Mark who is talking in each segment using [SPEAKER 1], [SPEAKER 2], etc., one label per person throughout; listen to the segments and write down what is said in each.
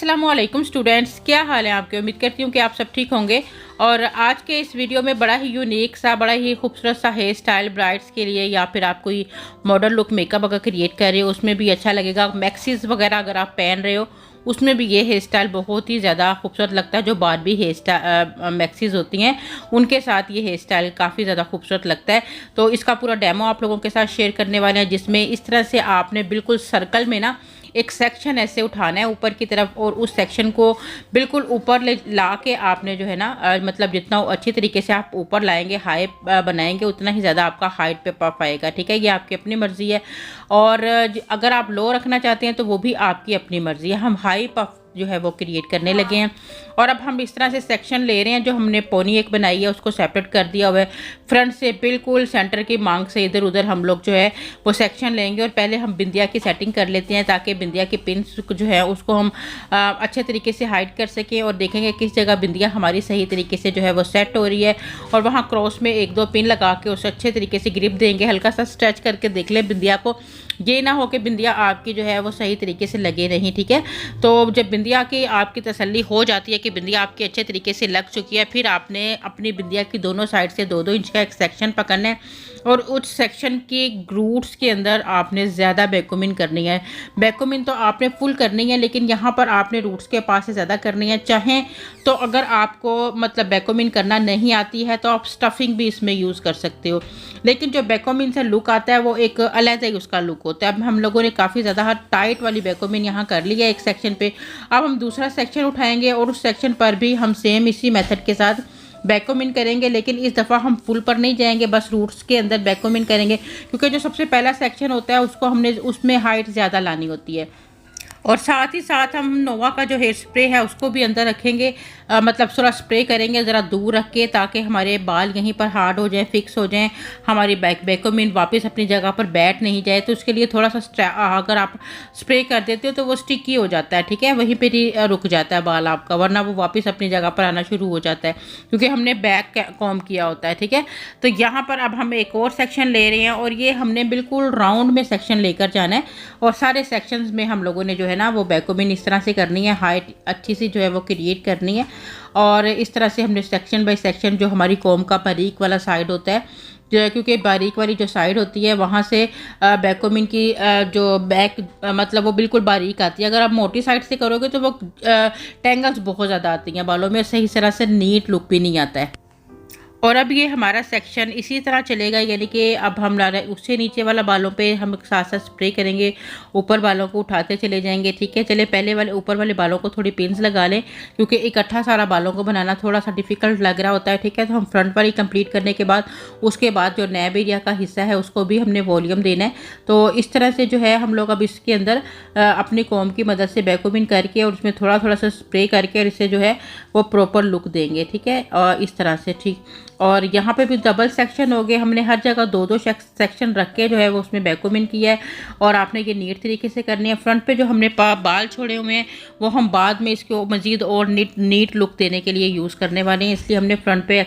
[SPEAKER 1] अस्सलामुअलैकुम स्टूडेंट्स, क्या हाल है आपके। उम्मीद करती हूँ कि आप सब ठीक होंगे। और आज के इस वीडियो में बड़ा ही यूनिक सा, बड़ा ही खूबसूरत सा हेयर स्टाइल ब्राइड्स के लिए, या फिर आप कोई मॉडर्न लुक मेकअप अगर क्रिएट कर रहे हो उसमें भी अच्छा लगेगा। मैक्सीज वगैरह अगर आप पहन रहे हो उसमें भी ये हेयर स्टाइल बहुत ही ज़्यादा खूबसूरत लगता है। जो बारबी हेयर स्टाइल मैक्सीज होती हैं उनके साथ ये हेयर स्टाइल काफ़ी ज़्यादा खूबसूरत लगता है। तो इसका पूरा डेमो आप लोगों के साथ शेयर करने वाले हैं, जिसमें इस तरह से आपने बिल्कुल सर्कल में ना एक सेक्शन ऐसे उठाना है ऊपर की तरफ, और उस सेक्शन को बिल्कुल ऊपर ले ला के आपने जो है ना मतलब जितना अच्छी तरीके से आप ऊपर लाएंगे, हाई बनाएंगे, उतना ही ज़्यादा आपका हाइट पे पफ आएगा। ठीक है, ये आपकी अपनी मर्ज़ी है। और अगर आप लो रखना चाहते हैं तो वो भी आपकी अपनी मर्ज़ी है। हम हाई पफ जो है वो क्रिएट करने लगे हैं। और अब हम इस तरह से सेक्शन ले रहे हैं। जो हमने पोनी एक बनाई है उसको सेपरेट कर दिया हुआ है। फ्रंट से बिल्कुल सेंटर की मांग से इधर उधर हम लोग जो है वो सेक्शन लेंगे। और पहले हम बिंदिया की सेटिंग कर लेते हैं, ताकि बिंदिया की पिन्स जो है उसको हम अच्छे तरीके से हाइड कर सकें, और देखेंगे किस जगह बिंदिया हमारी सही तरीके से जो है वो सेट हो रही है। और वहाँ क्रॉस में एक दो पिन लगा के उसे अच्छे तरीके से ग्रिप देंगे। हल्का सा स्ट्रेच करके देख लें बिंदिया को, ये ना हो कि बिंदिया आपकी जो है वो सही तरीके से लगे नहीं। ठीक है, तो जब बिंदिया की आपकी तसल्ली हो जाती है कि बिंदिया आपकी अच्छे तरीके से लग चुकी है, फिर आपने अपनी बिंदिया की दोनों साइड से 2-2 इंच का एक सेक्शन पकड़ना है। और उस सेक्शन के रूट्स के अंदर आपने ज़्यादा बैकोमिन करनी है। बैकोमिन तो आपने फुल करनी है, लेकिन यहाँ पर आपने रूट्स के पास से ज़्यादा करनी है। चाहें तो अगर आपको मतलब बैकोमिन करना नहीं आती है तो आप स्टफिंग भी इसमें यूज़ कर सकते हो, लेकिन जो बैकोमिन से लुक आता है वो एक अलग ही उसका लुक होता है। अब हम लोगों ने काफ़ी ज़्यादा टाइट वाली बैकोमिन यहाँ कर ली है एक सेक्शन पे। अब हम दूसरा सेक्शन उठाएंगे और उस सेक्शन पर भी हम सेम इसी मेथड के साथ बैकोमिन करेंगे, लेकिन इस दफ़ा हम फुल पर नहीं जाएंगे, बस रूट्स के अंदर बैकोमिन करेंगे, क्योंकि जो सबसे पहला सेक्शन होता है उसको हमने उसमें हाइट ज़्यादा लानी होती है। और साथ ही साथ हम नोवा का जो हेयर स्प्रे है उसको भी अंदर रखेंगे, मतलब थोड़ा स्प्रे करेंगे ज़रा दूर रख के, ताकि हमारे बाल यहीं पर हार्ड हो जाएं, फिक्स हो जाएं, हमारी बैकोमिन वापस अपनी जगह पर बैठ नहीं जाए। तो उसके लिए थोड़ा सा अगर आप स्प्रे कर देते हो तो वो स्टिकी हो जाता है। ठीक है, वहीं पर ही रुक जाता है बाल आपका, वरना वो वापस अपनी जगह पर आना शुरू हो जाता है, क्योंकि हमने बैक कॉम किया होता है। ठीक है, तो यहाँ पर अब हम एक और सेक्शन ले रहे हैं, और ये हमने बिल्कुल राउंड में सेक्शन लेकर जाना है। और सारे सेक्शंस में हम लोगों ने जो है ना वो बैकोमिन इस तरह से करनी है, हाइट अच्छी सी जो है वो क्रिएट करनी है। और इस तरह से हमने सेक्शन बाय सेक्शन, जो हमारी कॉम का बारीक वाला साइड होता है, जो क्योंकि बारीक वाली जो साइड होती है वहाँ से बैकोमिन की जो बैक मतलब वो बिल्कुल बारीक आती है। अगर आप मोटी साइड से करोगे तो वो टेंगल्स बहुत ज़्यादा आती हैं बालों में, सही तरह से नीट लुक भी नहीं आता है। और अब ये हमारा सेक्शन इसी तरह चलेगा, यानी कि अब हम उससे नीचे वाला बालों पे हम साथ साथ स्प्रे करेंगे, ऊपर बालों को उठाते चले जाएंगे। ठीक है, चले पहले वाले ऊपर वाले बालों को थोड़ी पिन्स लगा लें, क्योंकि इकट्ठा सारा बालों को बनाना थोड़ा सा डिफ़िकल्ट लग रहा होता है। ठीक है, तो हम फ्रंट वाली कंप्लीट करने के बाद उसके बाद जो नैब एरिया का हिस्सा है उसको भी हमने वॉल्यूम देना है। तो इस तरह से जो है हम लोग अब इसके अंदर अपनी कॉम की मदद से बैकोमिन करके और उसमें थोड़ा थोड़ा सा स्प्रे करके और इसे जो है वो प्रॉपर लुक देंगे। ठीक है, और इस तरह से ठीक। और यहाँ पे भी डबल सेक्शन हो गए, हमने हर जगह 2-2 सेक्शन रख के जो है वो उसमें बैकोमिन किया है। और आपने ये नीट तरीके से करनी है। फ्रंट पे जो हमने बाल छोड़े हुए हैं वो हम बाद में इसको मज़ीद और नीट लुक देने के लिए यूज़ करने वाले हैं, इसलिए हमने फ्रंट पे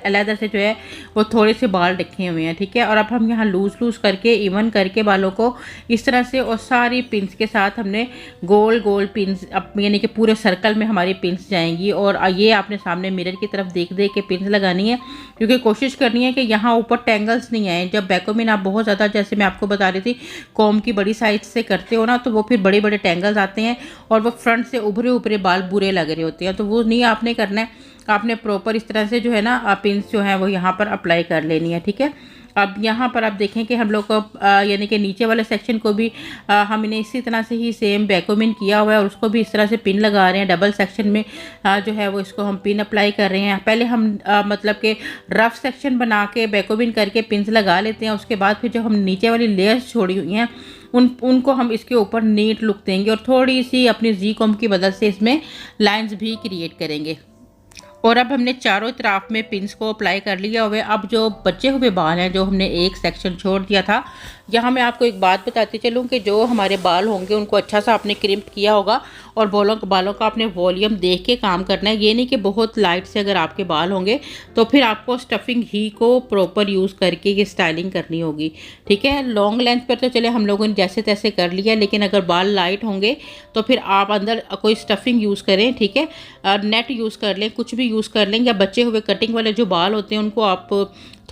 [SPEAKER 1] अलग से जो है वो थोड़े से बाल रखे हुए हैं। ठीक है, और अब हम यहाँ लूज़ करके इवन करके बालों को इस तरह से, और सारी पिन्स के साथ हमने गोल गोल पिन्स, यानी कि पूरे सर्कल में हमारी पिन्स जाएंगी। और ये आपने सामने मिरर की तरफ देख के पिन्स लगानी है, क्योंकि कोशिश करनी है कि यहाँ ऊपर टेंगल्स नहीं आए। जब बैकोमिन आप बहुत ज़्यादा, जैसे मैं आपको बता रही थी, कॉम की बड़ी साइज से करते हो ना, तो वो फिर बड़े बड़े टेंगल्स आते हैं और वो फ्रंट से उभरे बाल बुरे लग रहे होते हैं। तो वो नहीं आपने करना है, आपने प्रॉपर इस तरह से जो है ना पिन्स जो है वो यहाँ पर अप्लाई कर लेनी है। ठीक है, अब यहाँ पर आप देखें कि हम लोग को यानी कि नीचे वाले सेक्शन को भी हमने इसी तरह से ही सेम बैकोमिन किया हुआ है, और उसको भी इस तरह से पिन लगा रहे हैं। डबल सेक्शन में जो है वो इसको हम पिन अप्लाई कर रहे हैं। पहले हम मतलब कि रफ सेक्शन बना के बैकोमिन करके पिन्स लगा लेते हैं, उसके बाद फिर जो हम नीचे वाली लेयर्स छोड़ी हुई हैं उनको हम इसके ऊपर नीट लुक देंगे, और थोड़ी सी अपनी जी कॉम की मदद से इसमें लाइंस भी क्रिएट करेंगे। और अब हमने चारों तरफ में पिन्स को अप्लाई कर लिया हुआ है। अब जो बचे हुए बाल हैं, जो हमने एक सेक्शन छोड़ दिया था, यहाँ मैं आपको एक बात बताती चलूँ कि जो हमारे बाल होंगे उनको अच्छा सा आपने क्रिम्प किया होगा और बालों का आपने वॉल्यूम देख के काम करना है। ये नहीं कि बहुत लाइट से अगर आपके बाल होंगे तो फिर आपको स्टफिंग ही को प्रॉपर यूज़ करके ये स्टाइलिंग करनी होगी, ठीक है। लॉन्ग लेंथ पर तो चले हम लोगों ने जैसे तैसे कर लिया, लेकिन अगर बाल लाइट होंगे तो फिर आप अंदर कोई स्टफिंग यूज़ करें, ठीक है। नेट यूज़ कर लें, कुछ भी यूज़ कर लें, या बचे हुए कटिंग वाले जो बाल होते हैं उनको आप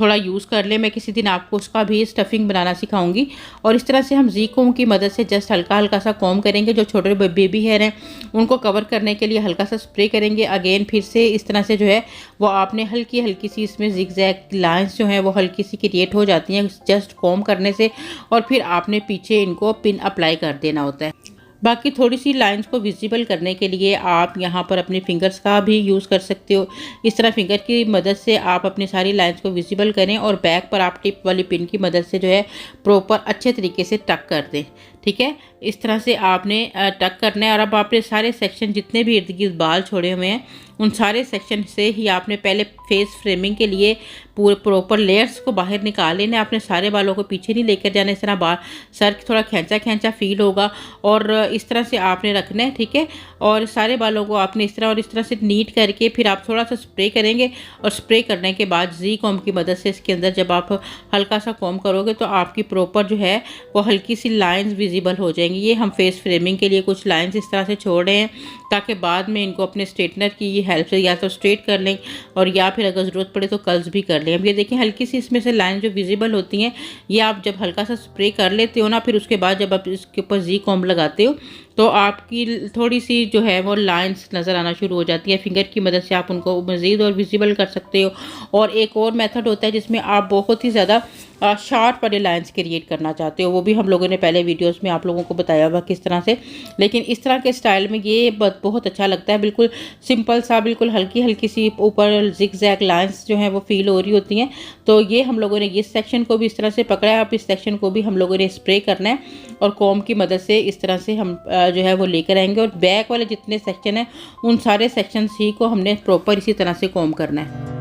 [SPEAKER 1] थोड़ा यूज़ कर लें। मैं किसी दिन आपको उसका भी स्टफिंग बनाना सिखाऊंगी। और इस तरह से हम जी कॉम की मदद से जस्ट हल्का हल्का सा कॉम करेंगे। जो छोटे बेबी हेयर हैं उनको कवर करने के लिए हल्का सा स्प्रे करेंगे। अगेन फिर से इस तरह से जो है वो आपने हल्की हल्की सी इसमें जिगजैग लाइंस जो हैं वो हल्की सी क्रिएट हो जाती हैं जस्ट कॉम करने से, और फिर आपने पीछे इनको पिन अप्लाई कर देना होता है। बाकी थोड़ी सी लाइंस को विजिबल करने के लिए आप यहाँ पर अपने फिंगर्स का भी यूज़ कर सकते हो। इस तरह फिंगर की मदद से आप अपनी सारी लाइंस को विजिबल करें और बैक पर आप टिप वाली पिन की मदद से जो है प्रॉपर अच्छे तरीके से टक कर दें, ठीक है। इस तरह से आपने टक करना है। और अब आपने सारे सेक्शन जितने भी इर्द गिर्द बाल छोड़े हुए हैं उन सारे सेक्शन से ही आपने पहले फेस फ्रेमिंग के लिए पूरे प्रॉपर लेयर्स को बाहर निकाल लेना है। आपने सारे बालों को पीछे नहीं लेकर जाना, इस तरह बाल सर थोड़ा खींचा खींचा फील होगा और इस तरह से आपने रखना है, ठीक है। और सारे बालों को आपने इस तरह से नीट करके फिर आप थोड़ा सा स्प्रे करेंगे। और स्प्रे करने के बाद जी कॉम की मदद से इसके अंदर जब आप हल्का सा कॉम करोगे तो आपकी प्रॉपर जो है वो हल्की सी लाइंस विजिबल हो जाएंगी। ये हम फेस फ्रेमिंग के लिए कुछ लाइंस इस तरह से छोड़ रहे हैं ताकि बाद में इनको अपने स्ट्रेटनर की हेल्प से या तो स्ट्रेट कर लें और या फिर अगर ज़रूरत पड़े तो कर्ल्स भी कर लें। अब ये देखें हल्की सी इसमें से लाइन जो विजिबल होती हैं ये आप जब हल्का सा स्प्रे कर लेते हो ना, फिर उसके बाद जब आप इसके ऊपर जी कॉम्ब लगाते हो तो आपकी थोड़ी सी जो है वो लाइंस नज़र आना शुरू हो जाती है। फिंगर की मदद से आप उनको मज़ीद और विजिबल कर सकते हो। और एक और मेथड होता है जिसमें आप बहुत ही ज़्यादा शार्प वाले लाइंस क्रिएट करना चाहते हो, वो भी हम लोगों ने पहले वीडियोस में आप लोगों को बताया हुआ किस तरह से। लेकिन इस तरह के स्टाइल में ये बहुत अच्छा लगता है, बिल्कुल सिंपल सा, बिल्कुल हल्की हल्की सी ऊपर जिगजैग लाइंस जो हैं वो फील हो रही होती हैं। तो ये हम लोगों ने इस सेक्शन को भी इस तरह से पकड़ा है। अब इस सेक्शन को भी हम लोगों ने स्प्रे करना है और कॉम की मदद से इस तरह से हम जो है वो लेकर आएंगे। और बैक वाले जितने सेक्शन हैं उन सारे सेक्शन ही को हमने प्रॉपर इसी तरह से कॉम करना है।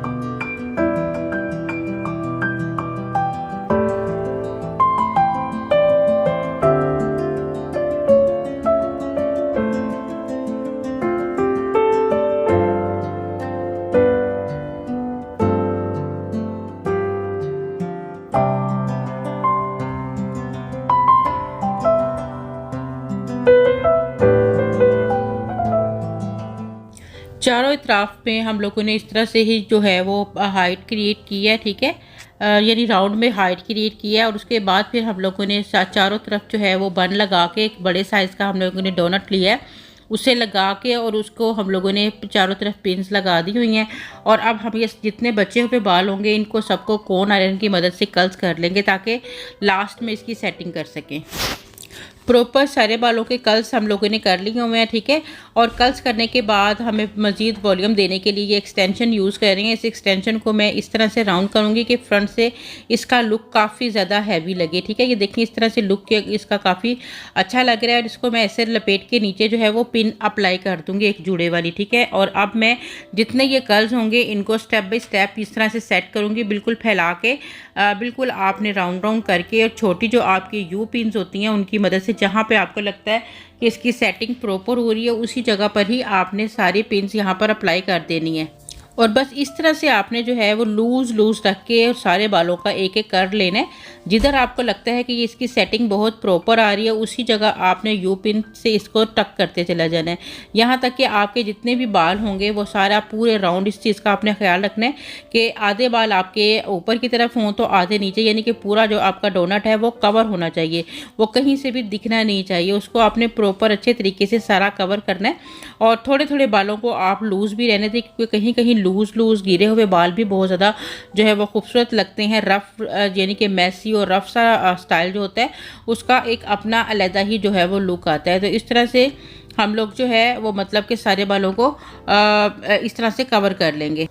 [SPEAKER 1] चारों इतराफ में हम लोगों ने इस तरह से ही जो है वो हाइट क्रिएट की है, ठीक है। यानी राउंड में हाइट क्रिएट किया है। और उसके बाद फिर हम लोगों ने चारों तरफ जो है वो बन लगा के एक बड़े साइज़ का हम लोगों ने डोनट लिया है, उसे लगा के और उसको हम लोगों ने चारों तरफ पिन्स लगा दी हुई हैं। और अब हम ये जितने बचे हुए बाल होंगे इनको सबको कोन आयरन की मदद से कर्ल्स कर लेंगे ताकि लास्ट में इसकी सेटिंग कर सकें। प्रॉपर सारे बालों के कर्ल्स हम लोगों ने कर लिए हुए हैं, ठीक है। और कर्ल्स करने के बाद हमें मज़ीद वॉल्यूम देने के लिए ये एक्सटेंशन यूज़ कर रहे हैं। इस एक्सटेंशन को मैं इस तरह से राउंड करूँगी कि फ्रंट से इसका लुक काफ़ी ज़्यादा हैवी लगे, ठीक है। ये देखिए इस तरह से लुक इसका काफ़ी अच्छा लग रहा है। और इसको मैं ऐसे लपेट के नीचे जो है वो पिन अप्लाई कर दूँगी एक जुड़े वाली, ठीक है। और अब मैं जितने ये कर्ल्स होंगे इनको स्टेप बाई स्टेप इस तरह से सेट करूँगी, बिल्कुल फैला के, बिल्कुल आपने राउंड राउंड करके। और छोटी जो आपकी यू पिन्स होती हैं उनकी मदद से जहाँ पे आपको लगता है कि इसकी सेटिंग प्रॉपर हो रही है उसी जगह पर ही आपने सारी पिन्स यहाँ पर अप्लाई कर देनी है। और बस इस तरह से आपने जो है वो लूज़ रख के और सारे बालों का एक एक कर लेना है। जिधर आपको लगता है कि ये इसकी सेटिंग बहुत प्रॉपर आ रही है उसी जगह आपने यू पिन से इसको टक करते चला जाना है, यहाँ तक कि आपके जितने भी बाल होंगे वो सारा पूरे राउंड। इस चीज़ का आपने ख्याल रखना है कि आधे बाल आपके ऊपर की तरफ हों तो आधे नीचे, यानी कि पूरा जो आपका डोनट है वो कवर होना चाहिए, वो कहीं से भी दिखना नहीं चाहिए। उसको आपने प्रॉपर अच्छे तरीके से सारा कवर करना है। और थोड़े थोड़े बालों को आप लूज़ भी रहने दें क्योंकि कहीं कहीं लूज़ गिरे हुए बाल भी बहुत ज़्यादा जो है वो खूबसूरत लगते हैं। रफ़ यानी कि मैसी और रफ़ सा स्टाइल जो होता है उसका एक अपना अलग ही जो है वो लुक आता है। तो इस तरह से हम लोग जो है वो मतलब कि सारे बालों को इस तरह से कवर कर लेंगे।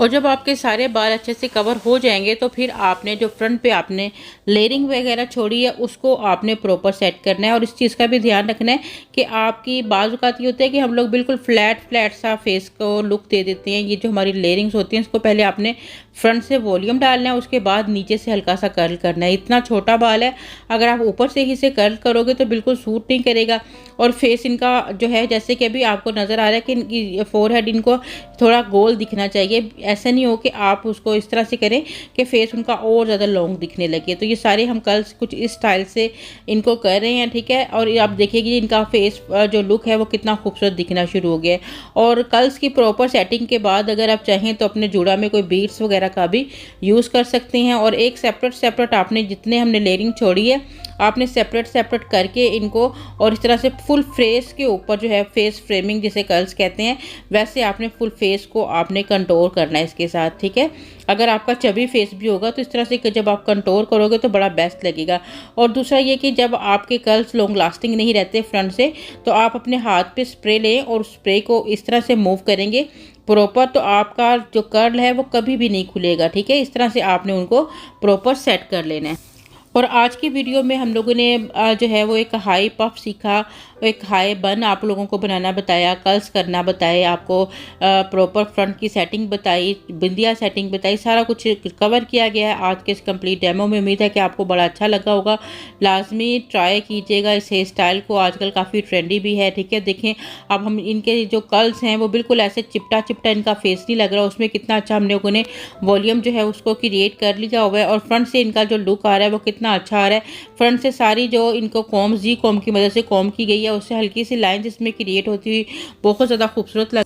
[SPEAKER 1] और जब आपके सारे बाल अच्छे से कवर हो जाएंगे तो फिर आपने जो फ्रंट पे आपने लेयरिंग वगैरह छोड़ी है उसको आपने प्रॉपर सेट करना है। और इस चीज़ का भी ध्यान रखना है कि आपकी बाज़ औक़ात ये होता है कि हम लोग बिल्कुल फ्लैट सा फेस को लुक दे देते हैं। ये जो हमारी लेयरिंग्स होती हैं इसको पहले आपने फ्रंट से वॉल्यूम डालना है, उसके बाद नीचे से हल्का सा कर्ल करना है। इतना छोटा बाल है, अगर आप ऊपर से ही से कर्ल करोगे तो बिल्कुल सूट नहीं करेगा। और फेस इनका जो है, जैसे कि अभी आपको नज़र आ रहा है कि इनकी फोरहेड इनको थोड़ा गोल दिखना चाहिए। ऐसा नहीं हो कि आप उसको इस तरह से करें कि फेस उनका और ज़्यादा लॉन्ग दिखने लगे। तो ये सारे हम कर्ल्स कुछ इस स्टाइल से इनको कर रहे हैं, ठीक है। और आप देखिए इनका फेस जो लुक है वो कितना खूबसूरत दिखना शुरू हो गया है। और कर्ल्स की प्रॉपर सेटिंग के बाद अगर आप चाहें तो अपने जूड़ा में कोई बीड्स वगैरह का भी यूज़ कर सकते हैं। और एक सेपरेट आपने जितने हमने लेयरिंग छोड़ी है आपने सेपरेट करके इनको, और इस तरह से फुल फेस के ऊपर जो है फेस फ्रेमिंग जिसे कर्ल्स कहते हैं, वैसे आपने फुल फेस को आपने कंटोर करना है इसके साथ, ठीक है। अगर आपका चबी फेस भी होगा तो इस तरह से जब आप कंटोर करोगे तो बड़ा बेस्ट लगेगा। और दूसरा ये कि जब आपके कर्ल्स लॉन्ग लास्टिंग नहीं रहते फ्रंट से, तो आप अपने हाथ पे स्प्रे लें और स्प्रे को इस तरह से मूव करेंगे प्रॉपर, तो आपका जो कर्ल है वो कभी भी नहीं खुलेगा, ठीक है। इस तरह से आपने उनको प्रॉपर सेट कर लेना है। और आज की वीडियो में हम लोगों ने जो है वो एक हाई पफ सीखा, एक हाई बन आप लोगों को बनाना बताया, कर्ल्स करना बताया, आपको प्रॉपर फ्रंट की सेटिंग बताई, बिंदिया सेटिंग बताई, सारा कुछ कवर किया गया है आज के इस कंप्लीट डेमो में। उम्मीद है कि आपको बड़ा अच्छा लगा होगा। लाजमी ट्राई कीजिएगा इस हेयर स्टाइल को, आजकल काफ़ी ट्रेंडी भी है, ठीक है। देखें अब हम इनके जो कर्ल्स हैं वो बिल्कुल ऐसे चिपटा इनका फेस नहीं लग रहा, उसमें कितना अच्छा हम लोगों ने वॉल्यूम जो है उसको क्रिएट कर लिया हुआ है। और फ्रंट से इनका जो लुक आ रहा है वो कितना अच्छा आ रहा है। फ्रंट से सारी जो इनको कॉम्ब की मदद से कॉम्ब की गई है, उससे हल्की सी लाइन जिसमें क्रिएट होती हुई बहुत ज़्यादा खूबसूरत लग।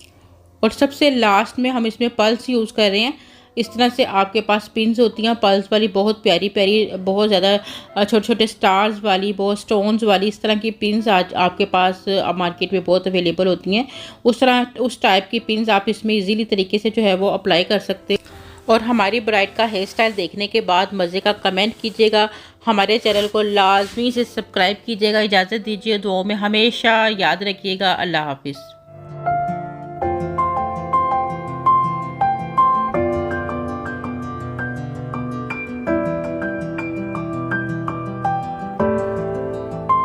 [SPEAKER 1] और सबसे लास्ट में हम इसमें पल्स यूज़ कर रहे हैं। इस तरह से आपके पास पिन्स होती हैं पल्स वाली, बहुत प्यारी बहुत ज़्यादा छोटे छोटे स्टार्स वाली, बहुत स्टोन्स वाली, इस तरह की पिन्स आज आपके पास मार्केट में बहुत अवेलेबल होती हैं। उस टाइप की पिन्स आप इसमें इजीली तरीके से जो है वो अप्लाई कर सकते हैं। और हमारी ब्राइड का हेयर स्टाइल देखने के बाद मज़े का कमेंट कीजिएगा। हमारे चैनल को लाजमी से सब्सक्राइब कीजिएगा। इजाज़त दीजिए, दुआओं में हमेशा याद रखिएगा। अल्लाह हाफिज़।